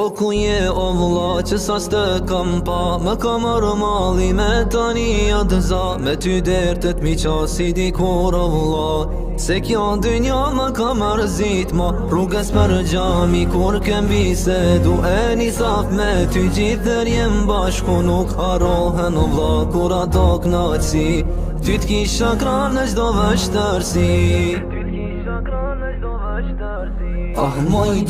O ku je o vlla që sa s'te kam pa, më ka marrë malli me tani adëza, me ty dertet mi qasi dikur o vlla, se kjo dynja më ka mërzit ma, rrugës për gjami kur kem bisedu, e një saf me ty gjithër jem bashku, nuk harohen o vlla kur ato knaci, ty t'kisha kran në gjdo vështërsi. Ah moj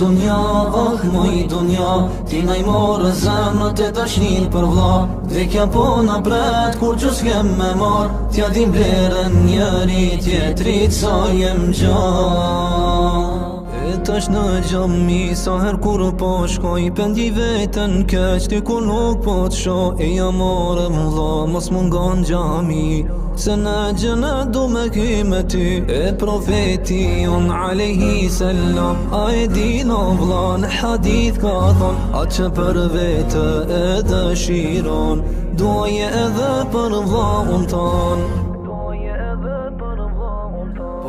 dunja, ti na i morë zemrët e dashnin për vlla, vdekja po na pret kur që s'kem me marr, t'ja dim blerën njëri tjetrit sa jem gjatë. E tash në gjami sa her kur po shkoj, pendi vetën keq ti kur nuk po t'shoh, e ja more vlla mos mungon gjami, se në gjenet du me ky me ty, e profeti jon alejhi selam, a e din o vlla në hadith ka thon, atë që për vete e dëshiron, duaje edhe për vlla unë ton.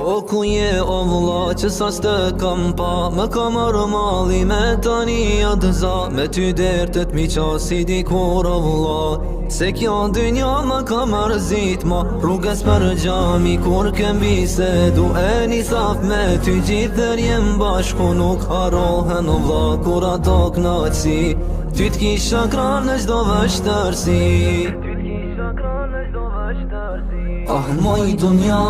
O ku je o vlla që sa s'te kam pa, më ka marrë malli me tani adëza, me ty dertet mi qasi dikur o vlla, se kjo dynja më ka mërzit ma, rrugës për gjami kur kem bisedu, e një saf me ty gjithër jem bashku, nuk harohen o vlla kur ato knaci, ty t'kisha kran në gjdo vështërsi. Ah moj dunja,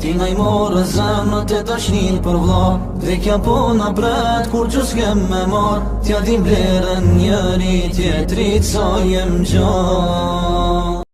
ti na i morë zemrët e dashnin për vlla, vdekja po na pret kur që s'kem me marr, t'ja dim blerën njëri tjetrit sa jem gjatë.